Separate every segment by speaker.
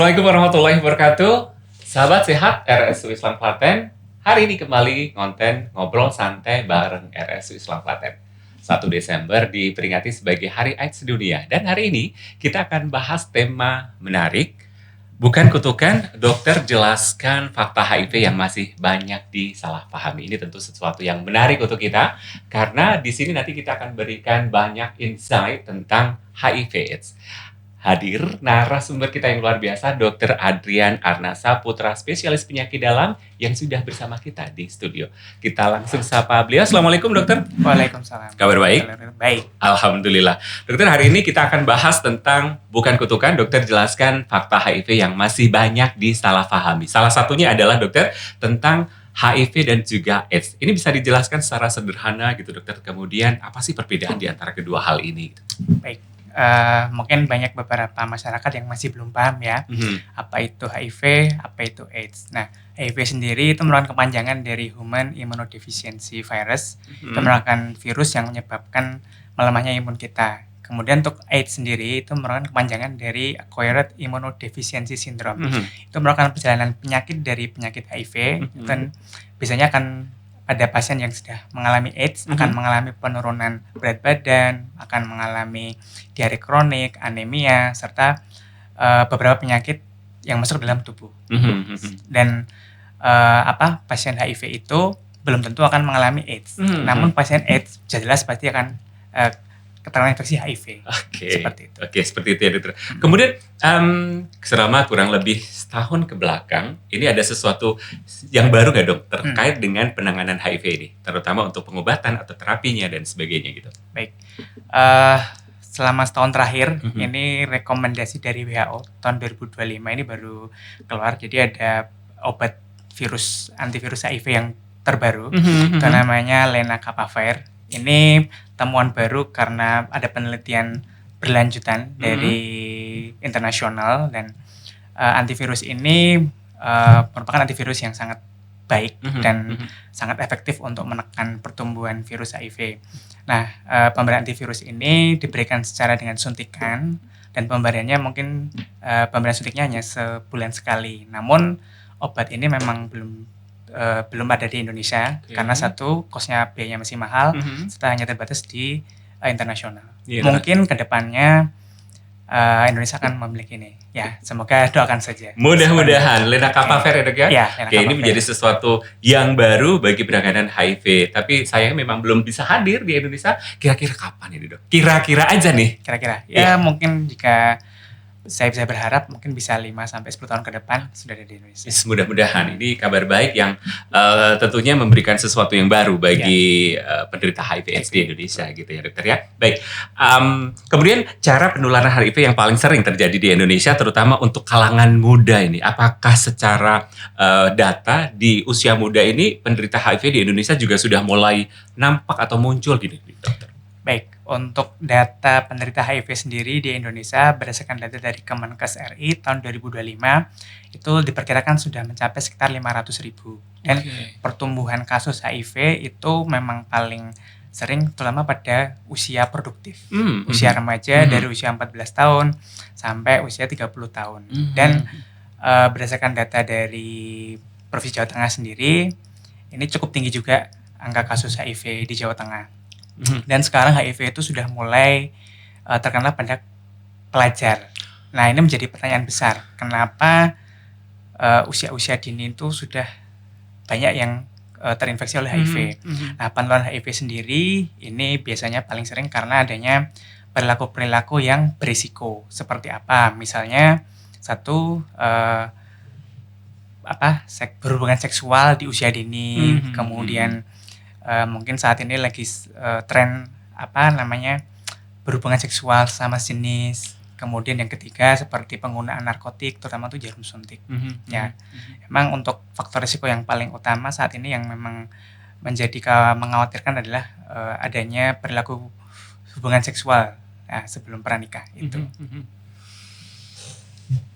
Speaker 1: Assalamualaikum warahmatullahi wabarakatuh. Sahabat sehat RSU Islam Klaten. Hari ini kembali konten ngobrol santai bareng RSU Islam Klaten. 1 Desember diperingati sebagai Hari AIDS Sedunia. Dan hari ini kita akan bahas tema menarik. Bukan kutukan, dokter jelaskan fakta HIV yang masih banyak disalahpahami. Ini tentu sesuatu yang menarik untuk kita, karena di sini nanti kita akan berikan banyak insight tentang HIV/AIDS. Hadir narasumber kita yang luar biasa, Dr. Adrian Arnasa, putra spesialis penyakit dalam yang sudah bersama kita di studio. Kita langsung sapa beliau. Assalamualaikum dokter.
Speaker 2: Waalaikumsalam.
Speaker 1: Kabar baik?
Speaker 2: Baik.
Speaker 1: Alhamdulillah. Dokter, hari ini kita akan bahas tentang bukan kutukan, dokter jelaskan fakta HIV yang masih banyak disalahpahami. Salah satunya adalah dokter tentang HIV dan juga AIDS. Ini bisa dijelaskan secara sederhana gitu dokter. Kemudian apa sih perbedaan di antara kedua hal ini?
Speaker 2: Baik. Mungkin banyak beberapa masyarakat yang masih belum paham ya, apa itu HIV, apa itu AIDS. Nah, HIV sendiri itu merupakan kepanjangan dari Human Immunodeficiency Virus. Itu merupakan virus yang menyebabkan melemahnya imun kita. Kemudian untuk AIDS sendiri itu merupakan kepanjangan dari Acquired Immunodeficiency Syndrome. Itu merupakan perjalanan penyakit dari penyakit HIV, dan biasanya akan ada pasien yang sudah mengalami AIDS, akan mengalami penurunan berat badan, akan mengalami diare kronik, anemia, serta beberapa penyakit yang masuk dalam tubuh. Dan pasien HIV itu belum tentu akan mengalami AIDS. Namun pasien AIDS jelas pasti akan keterangan infeksi HIV. Seperti itu.
Speaker 1: Oke, seperti itu ya dokter. Kemudian selama kurang lebih setahun ke belakang, ini ada sesuatu yang baru nggak dok terkait dengan penanganan HIV ini, terutama untuk pengobatan atau terapinya dan sebagainya gitu.
Speaker 2: Baik. Selama setahun terakhir, ini rekomendasi dari WHO tahun 2025 ini baru keluar. Jadi ada obat antivirus HIV yang terbaru, itu namanya lenacapavir. Ini temuan baru karena ada penelitian berlanjutan dari internasional, dan antivirus ini merupakan antivirus yang sangat baik dan sangat efektif untuk menekan pertumbuhan virus HIV. Nah, pemberian antivirus ini diberikan secara dengan suntikan, dan pemberiannya mungkin pemberian suntiknya hanya sebulan sekali. Namun obat ini memang belum ada di Indonesia, karena satu, kosnya biayanya masih mahal, serta hanya terbatas di internasional. Mungkin kedepannya Indonesia akan memiliki ini. Ya, semoga doakan saja.
Speaker 1: Mudah-mudahan. Lenacapavir ya dok ya?
Speaker 2: Ya,
Speaker 1: Oke, ini menjadi sesuatu yang baru bagi penanganan HIV. Tapi sayangnya memang belum bisa hadir di Indonesia. Kira-kira kapan ini dok? Kira-kira aja nih.
Speaker 2: Kira-kira. Ya, mungkin jika saya bisa berharap mungkin bisa 5-10 tahun ke depan sudah ada di Indonesia.
Speaker 1: Mudah-mudahan ini kabar baik yang tentunya memberikan sesuatu yang baru bagi penderita HIV/AIDS di Indonesia gitu ya dokter ya. Baik, kemudian cara penularan HIV yang paling sering terjadi di Indonesia terutama untuk kalangan muda ini, apakah secara data di usia muda ini penderita HIV di Indonesia juga sudah mulai nampak atau muncul gini dokter?
Speaker 2: Baik, untuk data penderita HIV sendiri di Indonesia berdasarkan data dari Kemenkes RI tahun 2025 itu diperkirakan sudah mencapai sekitar 500.000. Dan pertumbuhan kasus HIV itu memang paling sering terutama pada usia produktif. Usia remaja dari usia 14 tahun sampai usia 30 tahun. Dan berdasarkan data dari Provinsi Jawa Tengah sendiri, ini cukup tinggi juga angka kasus HIV di Jawa Tengah. Dan sekarang HIV itu sudah mulai terkenal pada pelajar. Nah, ini menjadi pertanyaan besar. Kenapa usia-usia dini itu sudah banyak yang terinfeksi oleh HIV? Nah, penularan HIV sendiri ini biasanya paling sering karena adanya perilaku-perilaku yang berisiko. Seperti apa? Misalnya satu, berhubungan seksual di usia dini, kemudian mungkin saat ini lagi tren berhubungan seksual sama jenis. Kemudian yang ketiga seperti penggunaan narkotik, terutama itu jarum suntik. Ya, memang untuk faktor risiko yang paling utama saat ini yang memang menjadi mengkhawatirkan adalah adanya perilaku hubungan seksual sebelum pranikah itu.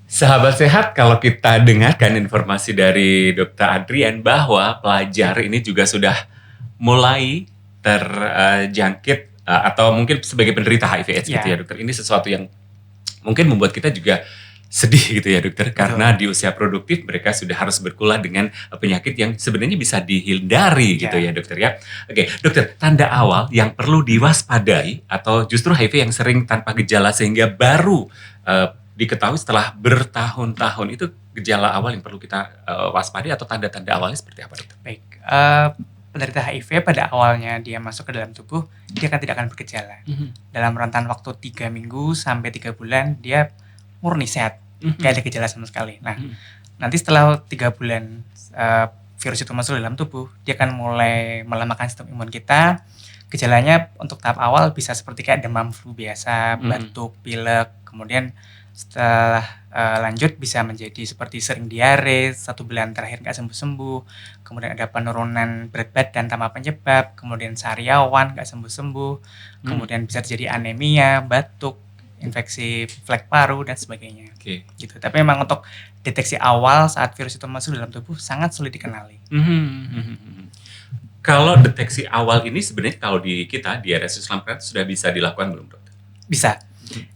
Speaker 1: Sahabat sehat, kalau kita dengarkan informasi dari Dr. Adrian bahwa pelajar ini juga sudah mulai terjangkit atau mungkin sebagai penderita HIV/AIDS gitu ya dokter. Ini sesuatu yang mungkin membuat kita juga sedih gitu ya dokter, karena di usia produktif mereka sudah harus berkulah dengan penyakit yang sebenarnya bisa dihindari gitu ya dokter ya. Oke dokter, tanda awal yang perlu diwaspadai atau justru HIV yang sering tanpa gejala sehingga baru diketahui setelah bertahun-tahun, itu gejala awal yang perlu kita waspadai atau tanda-tanda awalnya seperti apa dokter?
Speaker 2: Baik, penderita HIV pada awalnya dia masuk ke dalam tubuh, dia tidak akan bergejala. Dalam rentan waktu 3 minggu sampai 3 bulan dia murni sehat. Gak ada gejala sama sekali. Nah, nanti setelah 3 bulan virus itu masuk dalam tubuh, dia akan mulai melemahkan sistem imun kita. Gejalanya untuk tahap awal bisa seperti kayak demam flu biasa, batuk, pilek, kemudian setelah lanjut bisa menjadi seperti sering diare, 1 bulan terakhir gak sembuh-sembuh, kemudian ada penurunan berat badan tanpa penyebab, kemudian sariawan gak sembuh-sembuh, kemudian bisa terjadi anemia, batuk, infeksi flek paru dan sebagainya. Gitu. Tapi memang untuk deteksi awal saat virus itu masuk dalam tubuh sangat sulit dikenali.
Speaker 1: Kalau deteksi awal ini sebenarnya kalau di kita di RSU Islam Platen sudah bisa dilakukan belum dokter?
Speaker 2: Bisa.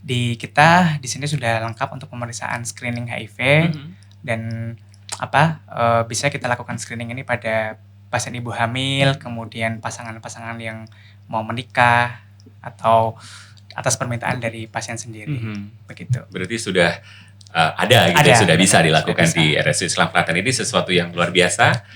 Speaker 2: Di kita di sini sudah lengkap untuk pemeriksaan screening HIV dan bisa kita lakukan screening ini pada pasien ibu hamil, kemudian pasangan-pasangan yang mau menikah atau atas permintaan dari pasien sendiri, begitu.
Speaker 1: Berarti sudah ada gitu, sudah bisa dilakukan di RSU Islam Platen. Ini sesuatu yang luar biasa.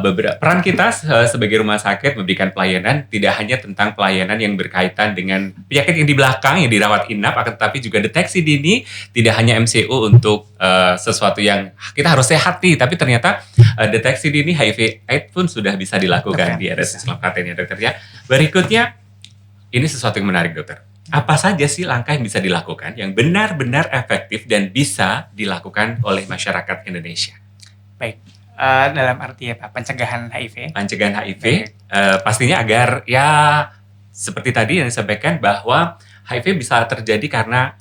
Speaker 1: Beberapa peran kita sebagai rumah sakit memberikan pelayanan tidak hanya tentang pelayanan yang berkaitan dengan penyakit yang di belakang yang dirawat inap, akan tetapi juga deteksi dini. Tidak hanya MCU untuk sesuatu yang kita harus sehati, tapi ternyata deteksi dini HIV/AIDS pun sudah bisa dilakukan di RSU Islam Platen ya dokter ya. Berikutnya, ini sesuatu yang menarik dokter. Apa saja sih langkah yang bisa dilakukan yang benar-benar efektif dan bisa dilakukan oleh masyarakat Indonesia?
Speaker 2: Baik, dalam arti apa? Pencegahan HIV.
Speaker 1: Pencegahan HIV, pastinya agar ya seperti tadi yang disampaikan bahwa HIV bisa terjadi karena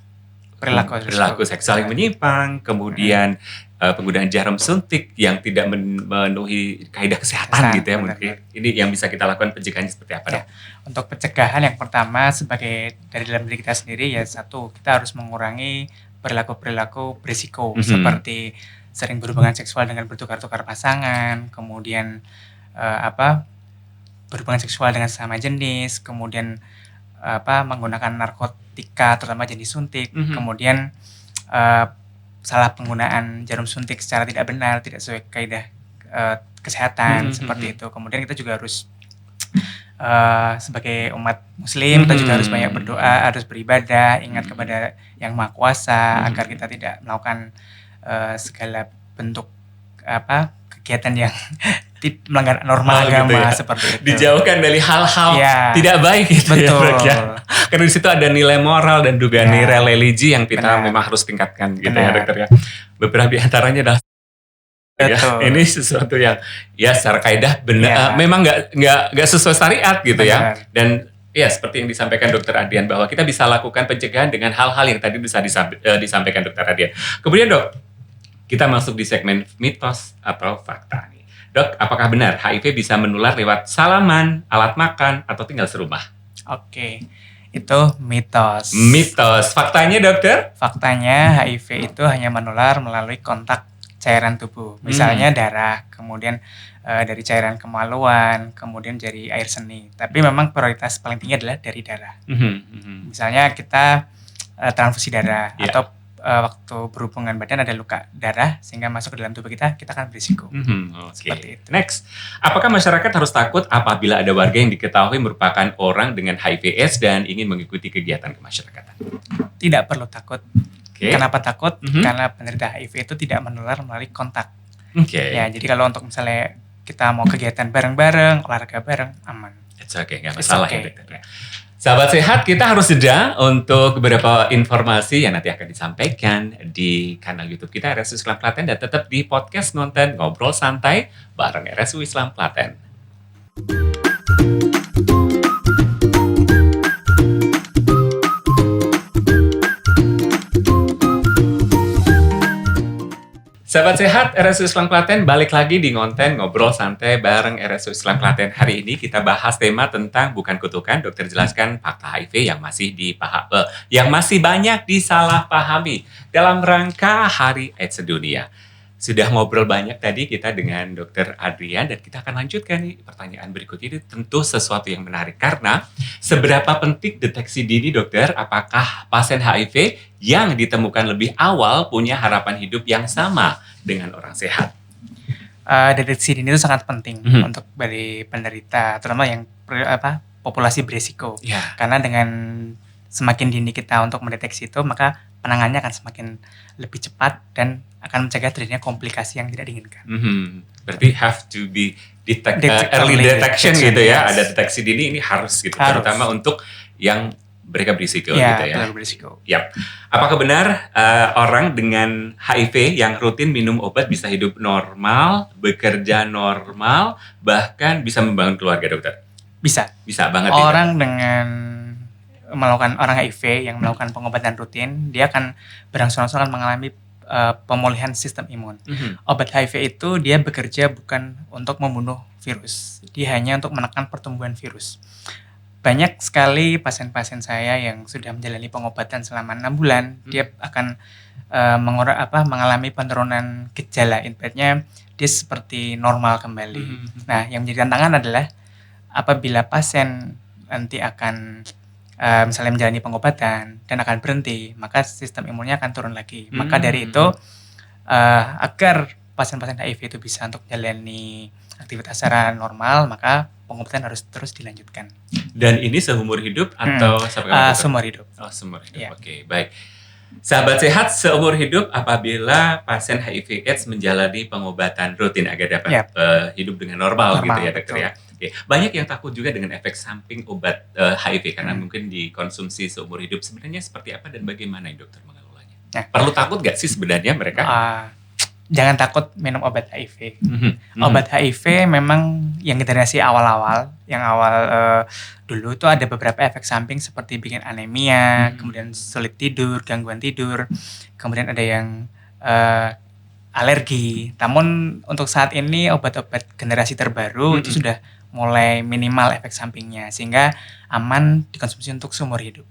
Speaker 1: perilaku seksual yang menyimpang, kemudian penggunaan jarum suntik yang tidak memenuhi kaidah kesehatan gitu ya. Mungkin ini yang bisa kita lakukan pencegahannya seperti apa?
Speaker 2: Ya, untuk pencegahan yang pertama sebagai dari dalam diri kita sendiri ya, satu, kita harus mengurangi perilaku-perilaku berisiko seperti sering berhubungan seksual dengan bertukar-tukar pasangan, kemudian berhubungan seksual dengan sesama jenis, kemudian menggunakan narkotika terutama jenis suntik, kemudian salah penggunaan jarum suntik secara tidak benar, tidak sesuai kaidah kesehatan seperti itu. Kemudian kita juga harus sebagai umat muslim kita juga harus banyak berdoa, harus beribadah, ingat kepada Yang Maha Kuasa agar kita tidak melakukan segala bentuk kegiatan yang melanggar norma agama gitu ya. Seperti itu.
Speaker 1: Dijauhkan dari hal-hal tidak baik gitu.
Speaker 2: Betul.
Speaker 1: Ya. Karena di situ ada nilai moral dan juga nilai religi yang kita memang harus tingkatkan gitu ya dokter ya. Beberapa di antaranya adalah ini sesuatu yang ya secara kaidah benar memang nggak sesuai syariat gitu ya. Dan ya seperti yang disampaikan Dokter Adrian bahwa kita bisa lakukan pencegahan dengan hal-hal yang tadi bisa disampaikan Dokter Adrian. Kemudian Dok, kita masuk di segmen mitos atau fakta nih. Dok, apakah benar HIV bisa menular lewat salaman, alat makan, atau tinggal serumah?
Speaker 2: Oke, itu mitos.
Speaker 1: Mitos. Faktanya dokter?
Speaker 2: Faktanya HIV itu hanya menular melalui kontak cairan tubuh. Misalnya darah, kemudian dari cairan kemaluan, kemudian dari air seni. Tapi memang prioritas paling tinggi adalah dari darah. Misalnya kita transfusi darah atau waktu berhubungan badan ada luka darah sehingga masuk ke dalam tubuh kita akan berisiko. Seperti itu.
Speaker 1: Next, apakah masyarakat harus takut apabila ada warga yang diketahui merupakan orang dengan HIV/AIDS dan ingin mengikuti kegiatan kemasyarakatan?
Speaker 2: Tidak perlu takut. Kenapa takut? Karena penderita HIV itu tidak menular melalui kontak. Ya, jadi kalau untuk misalnya kita mau kegiatan bareng-bareng, olahraga bareng, aman.
Speaker 1: It's okay, nggak masalah ya dokter. Sahabat sehat, kita harus jeda untuk beberapa informasi yang nanti akan disampaikan di kanal YouTube kita RSU Islam Platen dan tetap di podcast Ngonten Ngobrol Santai bareng RSU Islam Platen. Sahabat sehat, RSU Islam Klaten balik lagi di Ngonten Ngobrol Santai bareng RSU Islam Klaten. Hari ini kita bahas tema tentang bukan kutukan, dokter jelaskan fakta HIV yang masih banyak disalahpahami dalam rangka Hari AIDS Sedunia. Sudah ngobrol banyak tadi kita dengan Dokter Adrian dan kita akan lanjutkan nih pertanyaan berikutnya. Ini tentu sesuatu yang menarik karena seberapa penting deteksi dini dokter, apakah pasien HIV yang ditemukan lebih awal punya harapan hidup yang sama dengan orang sehat?
Speaker 2: Deteksi dini itu sangat penting untuk dari penderita, terutama yang populasi berisiko.
Speaker 1: Ya.
Speaker 2: Karena dengan semakin dini kita untuk mendeteksi itu, maka penanganannya akan semakin lebih cepat dan akan mencegah terjadinya komplikasi yang tidak diinginkan.
Speaker 1: Berarti have to be early detection gitu ya. Ada deteksi dini ini harus gitu, terutama untuk yang mereka berisiko gitu ya.
Speaker 2: Benar berisiko.
Speaker 1: Yap. Apakah benar orang dengan HIV yang rutin minum obat bisa hidup normal, bekerja normal, bahkan bisa membangun keluarga, dokter?
Speaker 2: Bisa.
Speaker 1: Bisa banget.
Speaker 2: Orang dengan melakukan orang HIV yang melakukan pengobatan rutin, dia akan berangsur-angsur akan mengalami pemulihan sistem imun. Obat HIV itu dia bekerja bukan untuk membunuh virus, dia hanya untuk menekan pertumbuhan virus. Banyak sekali pasien-pasien saya yang sudah menjalani pengobatan selama 6 bulan, dia akan mengalami penurunan gejala, intinya dia seperti normal kembali. Nah, yang menjadi tantangan adalah apabila pasien nanti akan misalnya menjalani pengobatan dan akan berhenti, maka sistem imunnya akan turun lagi. Maka dari itu, agar pasien-pasien HIV itu bisa untuk menjalani aktivitas secara normal, maka pengobatan harus terus dilanjutkan.
Speaker 1: Dan ini seumur hidup atau
Speaker 2: seumur hidup?
Speaker 1: Oh, seumur hidup.
Speaker 2: Ya.
Speaker 1: Oke, baik. Sahabat sehat, seumur hidup apabila pasien HIV/AIDS menjalani pengobatan rutin agar dapat hidup dengan normal gitu ya, dokter ya. Oke. Banyak yang takut juga dengan efek samping obat HIV karena mungkin dikonsumsi seumur hidup. Sebenarnya seperti apa dan bagaimana dokter mengelolanya? Perlu takut nggak sih sebenarnya mereka?
Speaker 2: Jangan takut minum obat HIV. Obat HIV memang yang generasi awal-awal, yang awal dulu itu ada beberapa efek samping seperti bikin anemia, kemudian sulit tidur, gangguan tidur, kemudian ada yang alergi. Namun untuk saat ini obat-obat generasi terbaru itu sudah mulai minimal efek sampingnya sehingga aman dikonsumsi untuk seumur hidup.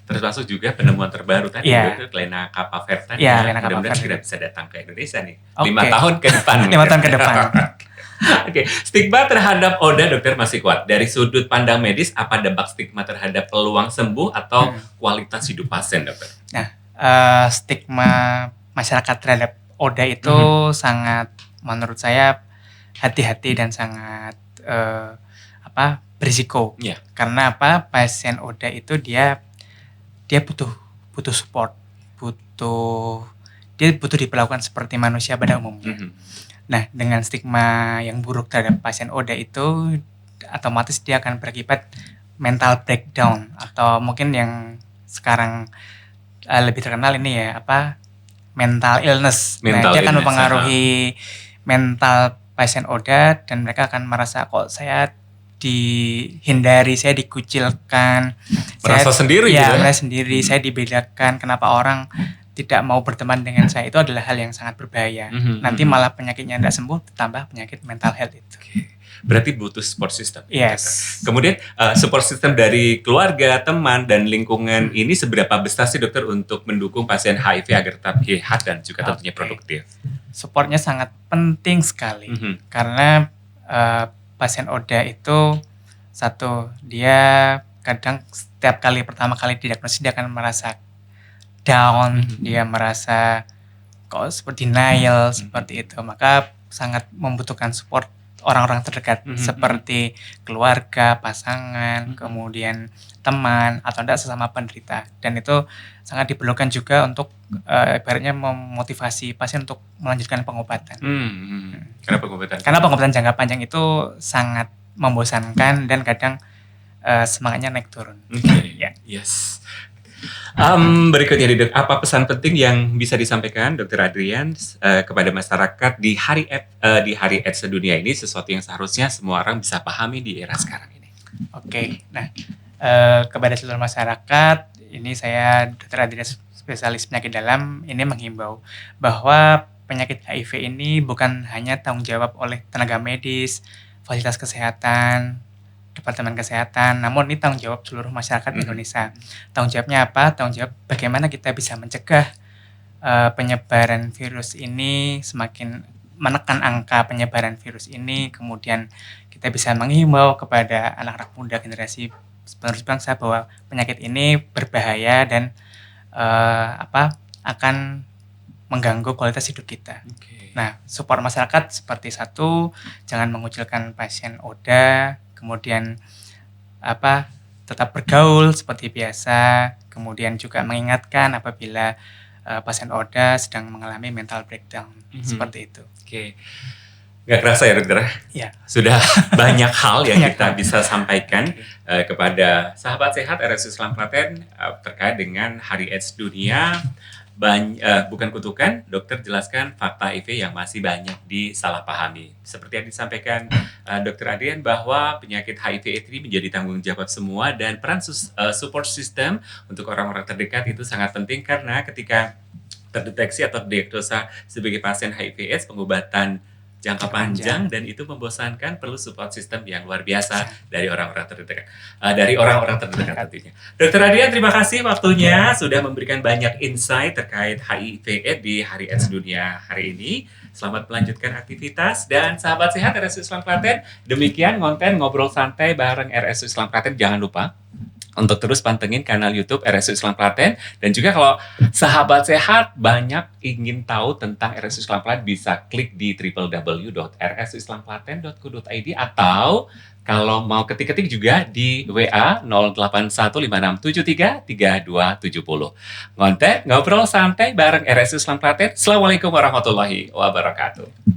Speaker 1: Termasuk juga penemuan terbaru tadi, lenacapavir. Mudah-mudahan segera bisa datang ke Indonesia nih. 5 tahun ke depan.
Speaker 2: 5 tahun ke depan.
Speaker 1: Oke, stigma terhadap ODA dokter masih kuat. Dari sudut pandang medis, apa dampak stigma terhadap peluang sembuh atau kualitas hidup pasien, dokter?
Speaker 2: Nah, stigma masyarakat terhadap ODA itu sangat, menurut saya, hati-hati dan sangat berisiko. Karena pasien ODA itu dia butuh support, dia butuh diperlakukan seperti manusia pada umumnya. Nah, dengan stigma yang buruk terhadap pasien ODA itu otomatis dia akan berakibat mental breakdown atau mungkin yang sekarang lebih terkenal ini ya mental illness. Dia akan mempengaruhi mental pasien ODA dan mereka akan merasa kok saya dihindari, saya dikucilkan,
Speaker 1: merasa sendiri gitu ya?
Speaker 2: Merasa sendiri, saya dibedakan, kenapa orang tidak mau berteman dengan saya, itu adalah hal yang sangat berbahaya. Nanti malah penyakitnya tidak sembuh, tambah penyakit mental health itu.
Speaker 1: Berarti butuh support system.
Speaker 2: Yes.
Speaker 1: Kemudian support system dari keluarga, teman, dan lingkungan ini seberapa besar sih dokter untuk mendukung pasien HIV agar tetap sehat dan juga tentunya produktif?
Speaker 2: Supportnya sangat penting sekali, karena pasien ODA itu dia kadang setiap kali pertama kali didiagnosis dia akan merasa down, dia merasa kok seperti denial seperti itu, maka sangat membutuhkan support orang-orang terdekat seperti keluarga, pasangan, kemudian teman atau enggak sesama penderita, dan itu sangat diperlukan juga untuk ibaratnya memotivasi pasien untuk melanjutkan pengobatan. Karena pengobatan jangka panjang itu sangat membosankan dan kadang semangatnya naik turun.
Speaker 1: Yes. Berikutnya dok, apa pesan penting yang bisa disampaikan Dr. Adrian kepada masyarakat di hari AIDS Sedunia ini, sesuatu yang seharusnya semua orang bisa pahami di era sekarang ini?
Speaker 2: Nah, kepada seluruh masyarakat, ini saya Dr. Adrian, spesialis penyakit dalam, ini menghimbau bahwa penyakit HIV ini bukan hanya tanggung jawab oleh tenaga medis, fasilitas kesehatan, departemen kesehatan, namun ini tanggung jawab seluruh masyarakat Indonesia. Tanggung jawabnya apa? Tanggung jawab bagaimana kita bisa mencegah penyebaran virus ini, semakin menekan angka penyebaran virus ini, kemudian kita bisa menghimbau kepada anak-anak muda generasi penerus bangsa bahwa penyakit ini berbahaya dan akan mengganggu kualitas hidup kita. Nah, support masyarakat seperti satu, jangan mengucilkan pasien ODA, kemudian tetap bergaul seperti biasa, kemudian juga mengingatkan apabila pasien ODA sedang mengalami mental breakdown, seperti itu.
Speaker 1: Nggak kerasa ya dokter?
Speaker 2: Ya.
Speaker 1: Sudah banyak hal yang kita bisa sampaikan kepada sahabat sehat RSU Islam Klaten terkait dengan Hari AIDS Dunia. Bukan kutukan, dokter jelaskan fakta HIV yang masih banyak disalahpahami. Seperti yang disampaikan Dr. Adrian bahwa penyakit HIV/AIDS ini menjadi tanggung jawab semua dan peran support system untuk orang-orang terdekat itu sangat penting karena ketika terdeteksi atau diagnosa sebagai pasien HIV/AIDS, pengobatan jangka panjang dan itu membosankan, perlu support system yang luar biasa dari orang-orang terdekat. Tentunya. Dr. Adrian, terima kasih waktunya sudah memberikan banyak insight terkait HIV/AIDS di Hari AIDS Dunia hari ini. Selamat melanjutkan aktivitas dan sahabat sehat RSU Islam Klaten. Demikian konten ngobrol santai bareng RSU Islam Klaten. Jangan lupa untuk terus pantengin kanal YouTube RSU Islam Klaten. Dan juga kalau sahabat sehat banyak ingin tahu tentang RSU Islam Klaten, bisa klik di www.rsuislamklaten.co.id atau kalau mau ketik-ketik juga di WA 081567332270. Ngonten ngobrol santai bareng RSU Islam Klaten. Assalamualaikum warahmatullahi wabarakatuh.